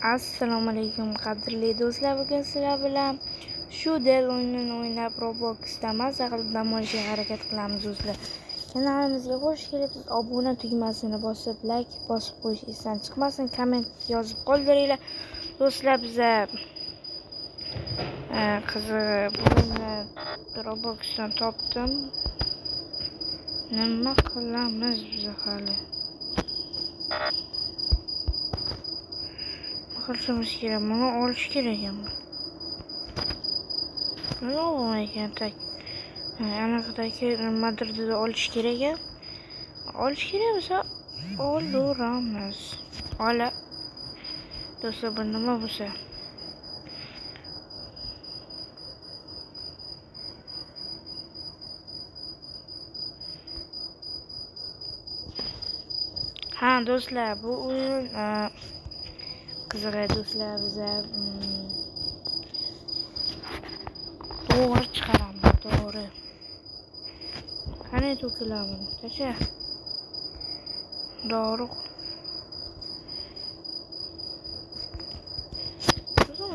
Assalomu alaykum qadrli do'stlar, bugun sizlar bilan shu del o'yinini o'ynab Robloxda maza qilib dam olishga harakat qilamiz do'stlar. Kanalimizga xush kelibsiz. Obuna tugmasini bosib, like bosib qo'yish esdan chiqmasin, komment yozib qoldiringlar. Do'stlar, biza qizig'i buni Robloxdan topdim. Nima qilamiz biz hali? Qilishimiz kerak, buni olish kerak ekan. Nima ekan tak? Anaqadagi Madridda olish kerak ekan. Olish kerak bo'lsa, oluramiz. Ola. Do'stlar, bu nima bo'lsa? Ha do'stlar, bu o'yin qizig'i do'stlar, biza to'g'ri chiqaramiz, to'g'ri. Qani to'kilaman, tacha. Doğru.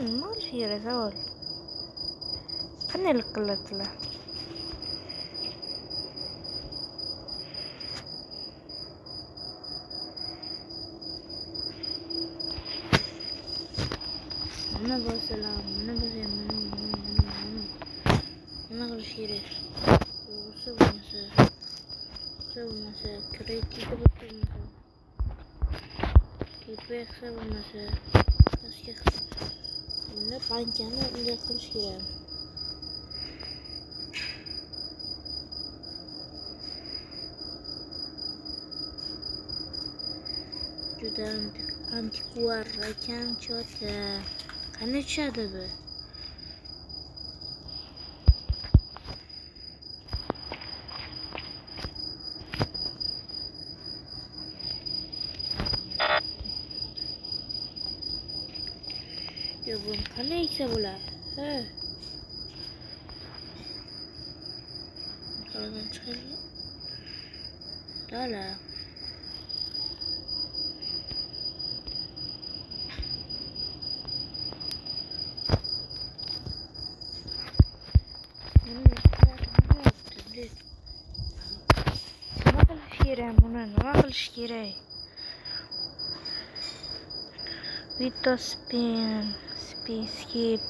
Nima olish kerak savol? Qanday qiladilar? Nima bo'lsalar, nima bo'lsa, nima qilish kerak? O'g'isi bo'lmasa, kreditga bo'lmasa, kipeksa bo'lmasa, pastga bunda bankani unday qilish kerak. Juda antikvar ekan, chota. Qanday tushadi bu? Ya bu qanday iksa bo'ladi? Ha. Qaradan chiqadi. Dala. Nima qilish kerak? Video spin, skip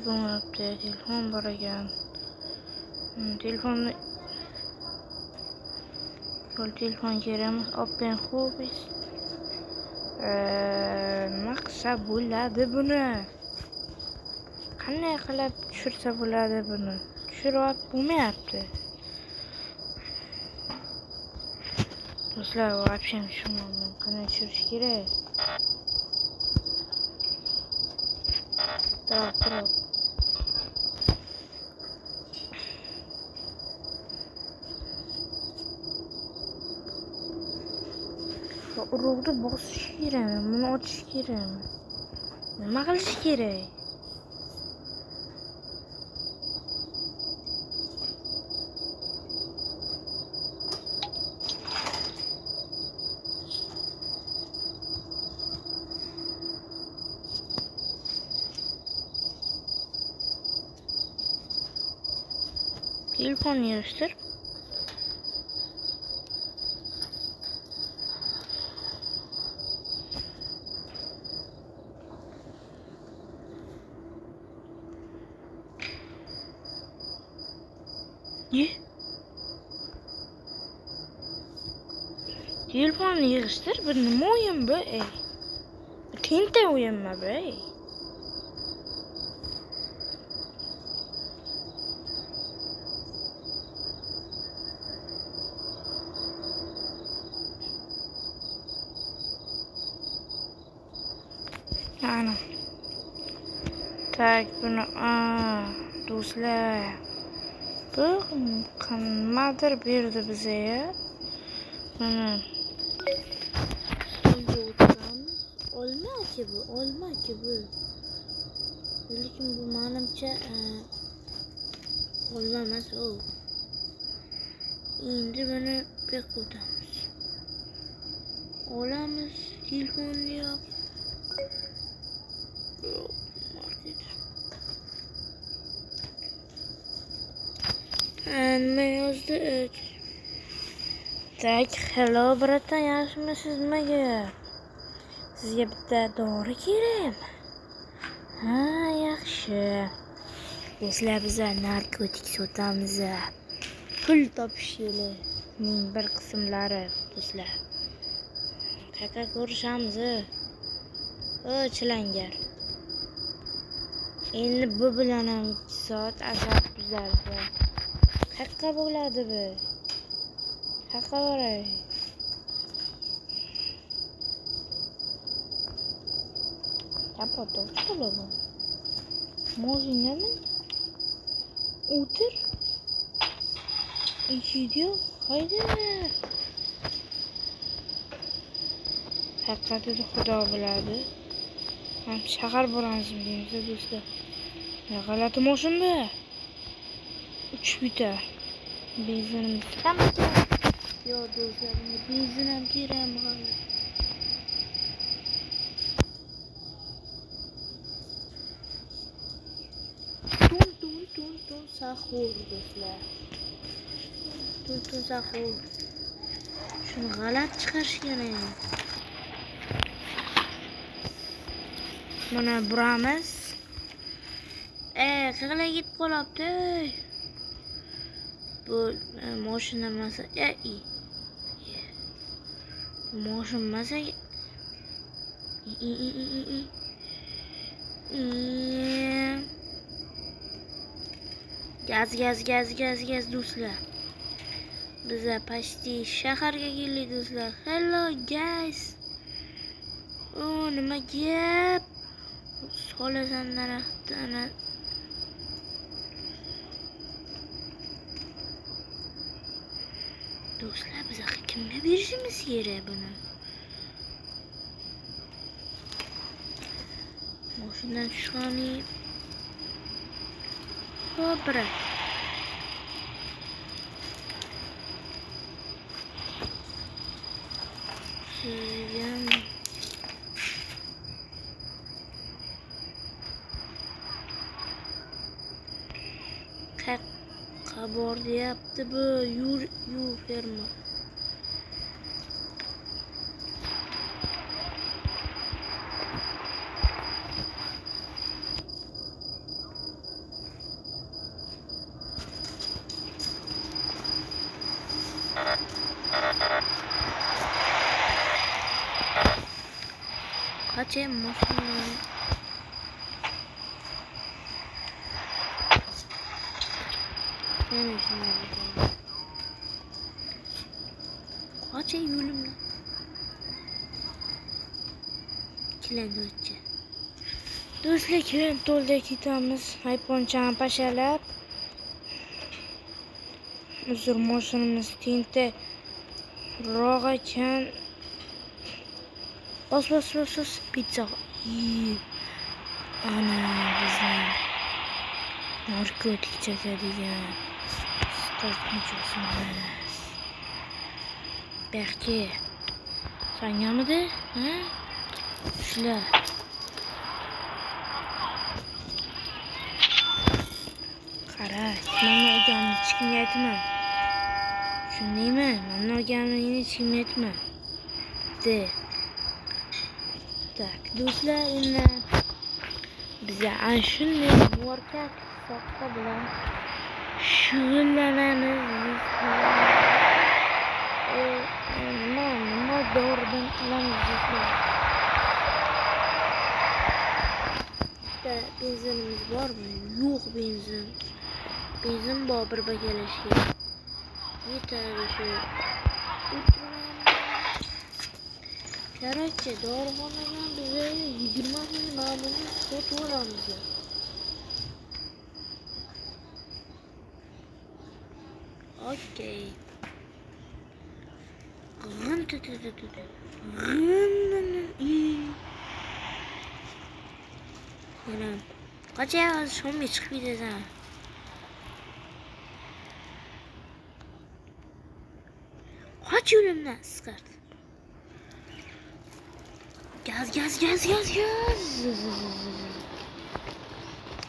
bo'libdi. Telefon bor ekan. Telefon kerakmi? Open hobbies. Nima qilsa bo'ladi buni? Qanday qilib tushirsa bo'ladi buni? Tushirib bo'lmayapti. Do'stlar, вообще tushunmadim. Qanday tushirish kerak? Turib. Urug'ni bosish kerak, buni ochish kerak. Nima qilish kerak? Telefon yig'ishtir. Telefon yig'ishtir. Bu nima o'yin bu? Tinta o'yinmi bu? Ana. Tak buni do'stlar. Bu nimadir berdi bizga ya. Mana stolga o'tiramiz. Olma bu. Lekin bu menimcha olma emas u. Endi buni bekotamiz. Olamiz telefonni yo'q. Nima yozdi? Tak, hello bratan, yaxshimisiz nimaga? Sizga bitta dori kerakmi? Ha, yaxshi. Do'stlar, biz narkotik sotamiz. Pul topish yo'lining bir qismlari, do'stlar. Qayerda ko'rishamiz? Chilangar. Endi bu bilan ham 2 soat asab buzardi. Qayerda bo'ladi bu? Qayerga boray? Kapatok bo'ladi. Mo'jinami? O'tir. Ichidiyo, hayda. Haqiqatda Xudo biladi. Ham shahar boramizmi deymiz, do'stlar. Ne g'alati mashina. Uchib yutar. Benzinimiz kam ekan. Yo do'stlar, benzin ham kerakmi hali? Tun sahur do'stlar. Tun sahur. Shuni g'alati chiqarishgan ekan. Mana buramiz. Qayerga ketib qolibdi? Bu mashina emas. Mashina emas. Gaz do'stlar. Biz почти shaharga keldik do'stlar. Hello guys. Nima gap? Solasan daraxtdan. Do'stlar, biz kimga berishimiz kerak buni? Mashinadan tushgani. Xo'p. Qayerga bor deyapti bu? Yur ferma. Kaçayım mashina. Yani şuna bakalım. Kaçayım yo'limdan. Kilando'cha. Do'stlar, kilan to'lda ketamiz. Hayponchani pashalab. Uzr, mashinamiz tinta roq ekan. Bas. Pizza. Ana bizni narkotik chekadigan. Qo'rqinchsiz. Belki sangamidi? Ha? Shular. Qara, mana o'gamni hech kimga aytma. Shundaymi? Mana o'gamni hech kimga aytma. De. Tak, do'stlar, endi biz ana shunday muvakkab soqqa bilan shug'ullanamiz. Nima doridan qilamiz do'stlar? Benzinimiz bormi? Yo'q benzin. Benzin bor bir bakalashga. Yetadi shu. Короче, dorixonadan biza 20 ming ma'mulni sotib olamiz. Okey. Yana qancha so'mga chiqib ketasan? Qoch yo'limdan, Skart. Gaz.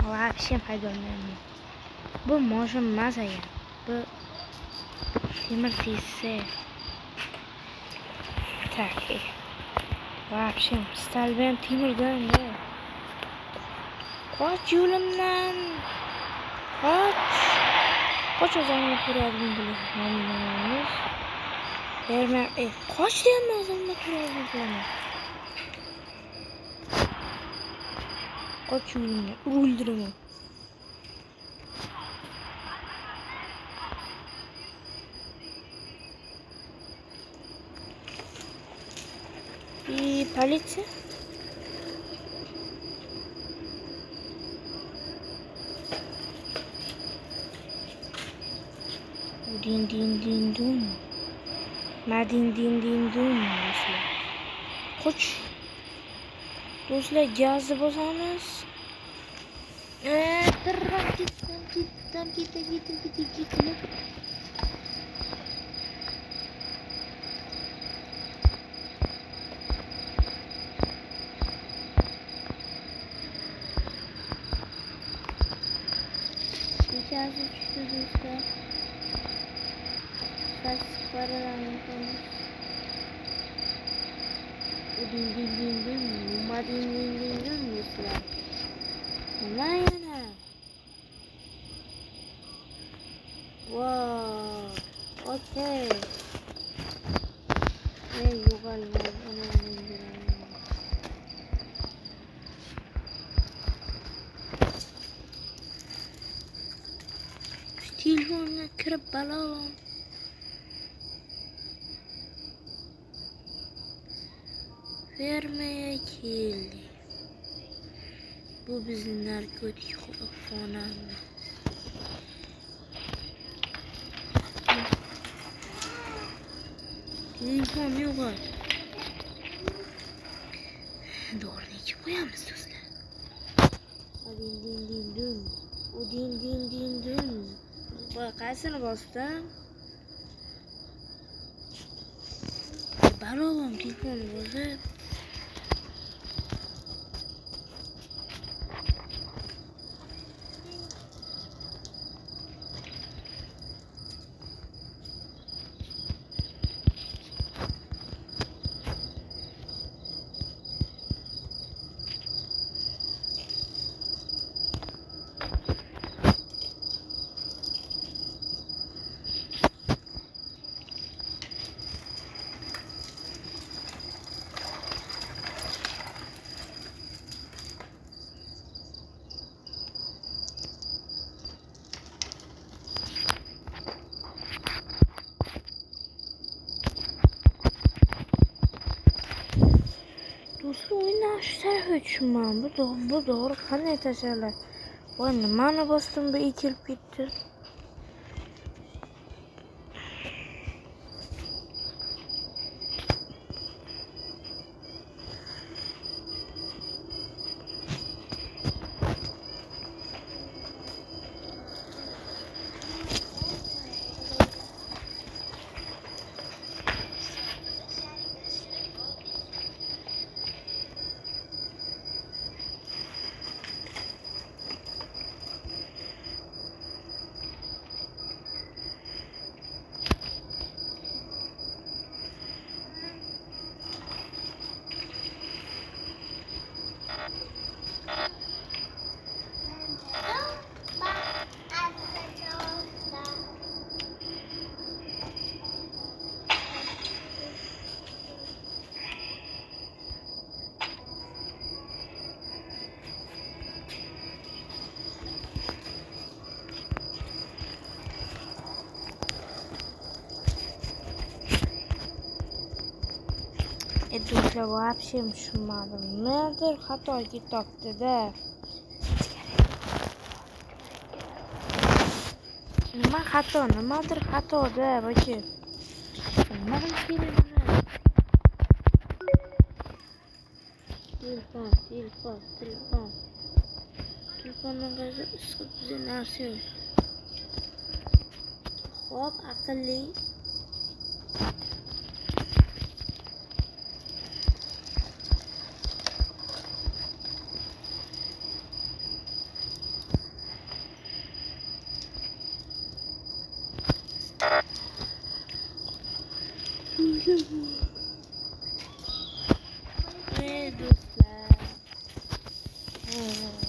Вообще haydolmayman. Bu moshim emas ekan. Bu temir tezsa. Tak. Вообще istalgan temirdan. Qoch yo'limdan. Qoch o'zimni ko'radigan bilaman. Vermem. Qoch deyapman o'zimni ko'radigan bilaman. Qoch yo'limdan. O'ldiraman. Politsiya. Din dun. Madin din dun. Qoch. Do'stlar gazni bosamiz. Ketdim. Bekası düştü dostlar. Saç paralarını koymuş. Din. Madin dostlar. Nima yana? Wow. Okay. Yo'qolmadi. Telefonga kirib balalam. Fermaya keldi. Bu bizning narkotik xonamiz. Telefon yo'q. Doğru içip koyamız dostlar. Din dun. O din dun. Bak kaysını bastım. Balon telefonu bozuk. Do'stlar o'yindan shu tarafa tushman. Bu doğru qanday tashalar? Voy nimani bosdim bu ekilib ketdi. Do'stlar вообще tushunmadim. Nimadir xato ketibdi-da. Nimadir xato-da, bochi. Nima qilish kerak buni? Telefon. Telefondan qaysi isqib biza narsa yo'q. Xo'p, aqlli.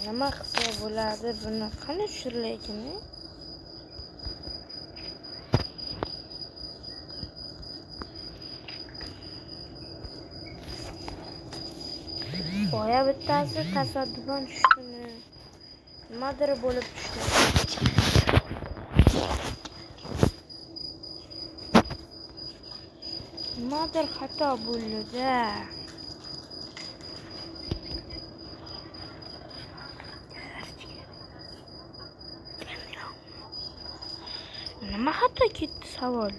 nima qilsa bo'ladi? Buni qanday tushirilar ekan? Boya bittasi tasodifan tushdimi? Nimadir bo'lib tushdi. Nimadir xato bo'ldi-da. Nima xato ketdi savol?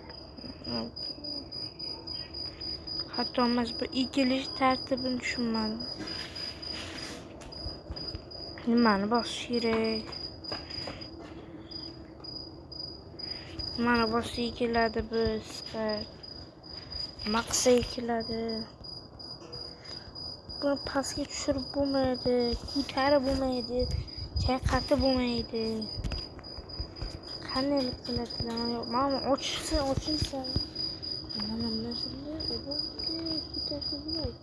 Xato emas, bu ekilish tartibini tushunmadim. Nimani bosish kerak? Nimani bossa ekiladi biz? Nima qilsa ekiladi? Buni pastga tushirib bo'lmaydi, ko'tarib bo'lmaydi, chayqatib bo'lmaydi. Qanday qiladilar? Mana ochilsa. Mana bunday ko'tarsa bo'ladi.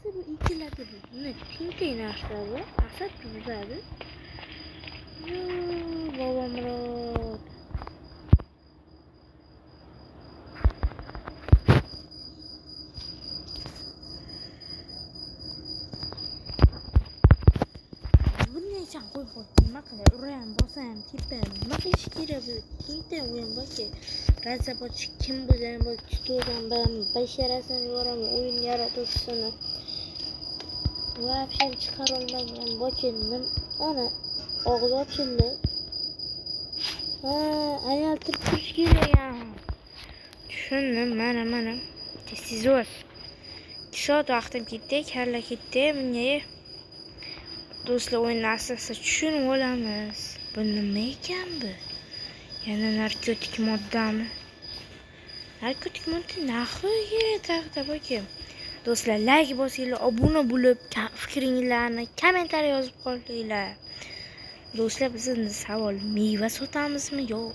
Bu ekiladi bu. Buni tinchlik narsa bu. Asab buzadi. Bobomrod. Bunday qo'y nima qilay? Urayam, bosam, tepam. Nima qilish kerak bu? Tinchlik o'yin borki. Razabotchi kim bo'lgan bu tutogan ben basharasini yo'raman, o'yin yaratuvchisini. Вообще chiqara olmagan bokindim. Ana og'iz ochildi. Ayoltirib turish kerak ham. Tushundim, mana. Tezroq. 2 soat vaqtim ketdi, kalla ketdi menga. Do'stlar, o'yinni asosida tushunib olamiz. Bu nima ekan bu? Yana narkotik moddami? Narkotik modda naxi kerak boki. Do'stlar, like bosinglar, obuna bo'lib, fikringlarni kommentariy yozib qo'yinglar. Do'stlar, biz endi savol, meva sotamizmi yo'q?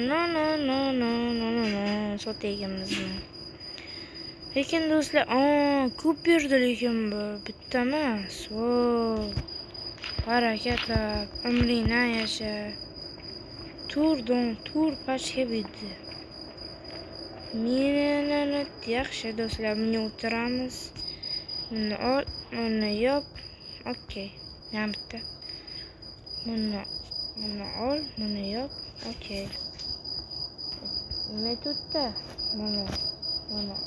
No, sotayapmizmi? Lekin do'stlar, ko'p berdi lekin bu bitta emas. Baraka top, umringni yasha. Tur pachka bidi. Meni yaxshi do'stlar, buni o'tiramiz. Buni ol, buni yop. Okey. Yana bitta. Buni ol, buni yop. Okey. Nima tutdi? Buni ol, buni.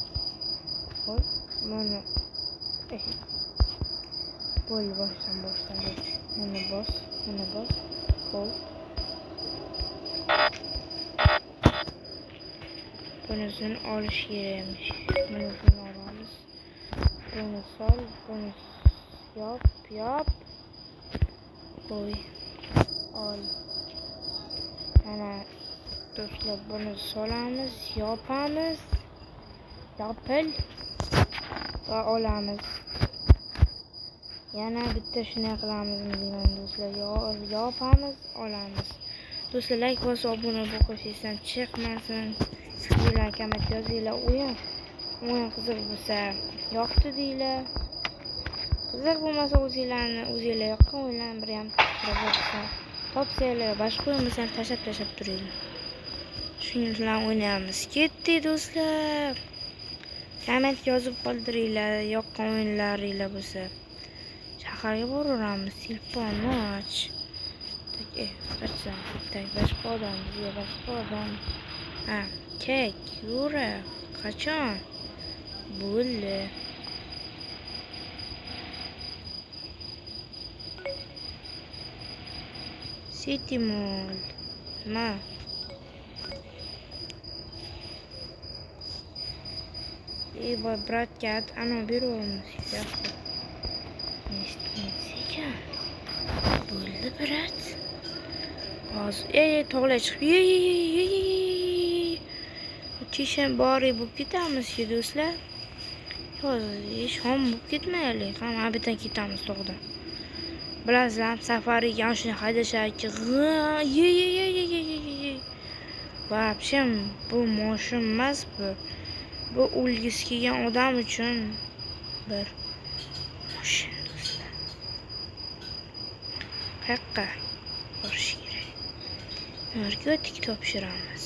Bo'l boshdan. Buni bos. Ol. Bunisini olish kerakmish. Bunisini olamiz. Buni sol, buni yop. Qo'y. Ol. Mana do'stlar, buni solamiz, yopamiz. Yopil va olamiz. Yana bitta shunday qilamizmi deyman do'stlar. Yopamiz, olamiz. Do'stlar, like bosib, obuna bo'lishingizdan chiqmasin. Sizlar komment yozinglar. O'yin qiziq bo'lsa yoqdi deylar. Qiziq bo'lmasa o'zinglar yoqqan o'yinlarni bir ham topsanglar, boshqa o'yin bo'lsa tashlab turinglar. Shuning bilan o'ynaymiz. Ketdik do'stlar. Komment yozib qoldiringlar, yoqqan o'yinlaringlar bo'lsa. Shaharga boraveramiz. Telefonni och. Boshqa odam. Kek, yura, qachon? Bo'ldi. City Mall. Ma. Boy, bratga ana beramiz. Yaxshi. Nechta? Bo'ldi, brat. Hozir tog'lar chiqib. Tishan bori bo'lib ketamiz-ku do'stlar. Hozir shom bo'lib ketmaylik. Ham abidan ketamiz tog'dan. Bilasizlar, safariga ham shuni haydashaki. Вообще bu moshin emas bu. bu o'lgisi kelgan odam uchun bir qayerqa borish kerak? Narkotik topshiramiz.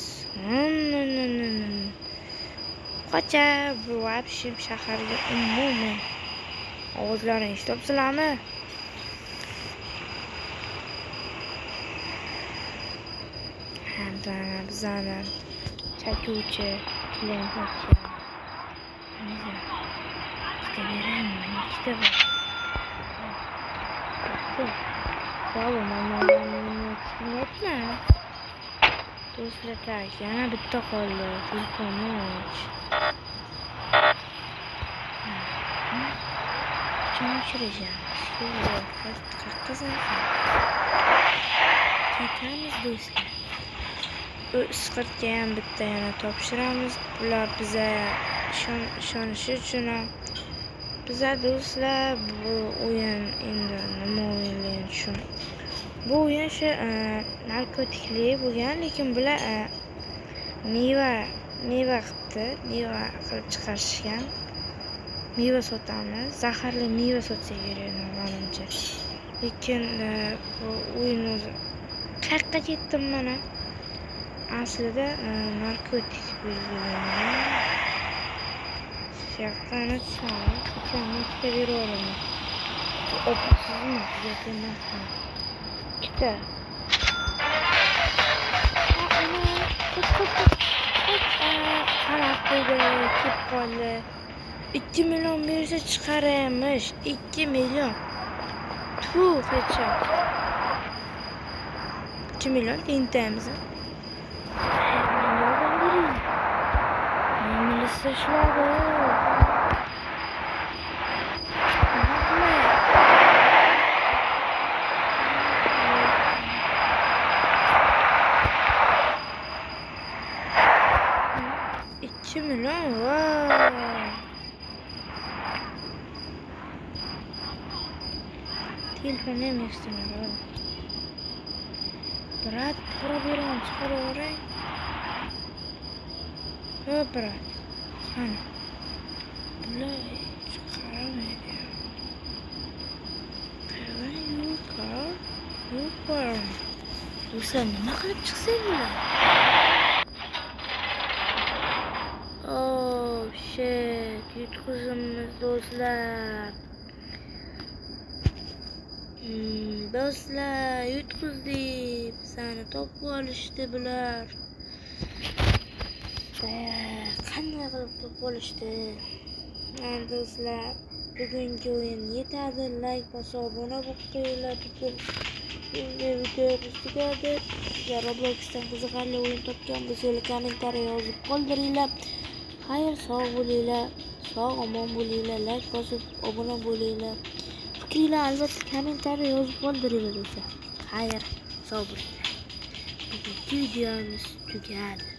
Qocha bu vapshim shaharga umuman ovozlarini eshitibsizlarmi? Hamdana bizani chakuvchi klientlar ikkita beraymi? Ikkita bor. Sağ olun, do'stlar, tak, yana bitta qoldi. Telefonni och. Qachon uchrashamiz? Qaqqasan? Ketamiz do'stlar. Bu isqirtga ham bitta yana topshiramiz. Bular biza ishonishi uchun biza do'stlar bu o'yin endi nima o'yinlaydi shu. Bu o'yin shu narkotikli bo'lgan, lekin bular meva qilib chiqarishgan. Meva sotamiz, zaharli meva sotsak kerak menimcha. Lekin bu o'yin o'zi qayerga ketdim mana? Aslida narkotik belgilangan. Shaqani sal, qachon ikkita beraman. Opasizmi? Yo'qmi? Ikkita. Qarab qo'ydi, ketib qoldi. 2 million bersa chiqaramish. 2 million. Hecha. 2 million tentamiz. Nima ishladi? Telefon ham yaxshilar. Brat, para beraman, chiqaraveray. Brat. Qani. Bular chiqaramaydi. Yo'q. Do'stlar, nima qilib chiqsanglar? Oh, shit, yutqizimiz do'stlar. Do'stlar, yutqizdik. Bizani topib olishdi bular. Qanday qilib topib olishdi? Do'stlar, bugungi o'yin yetadi. Like bosib, obuna bo'lib qo'yinglar. Video tugadi. Robloxdan qiziqarli o'yin topgan bo'lsangiz, kommentariy yozib qoldiringlar. Xayr, sog' bo'linglar. Sog' omon bo'linglar. Like bosib, obuna bo'linglar. Fikringlar albatta kommentariy yozib qoldiringlar do'stlar. Xayr, sog' bo'linglar. Bugungi videomiz tugadi.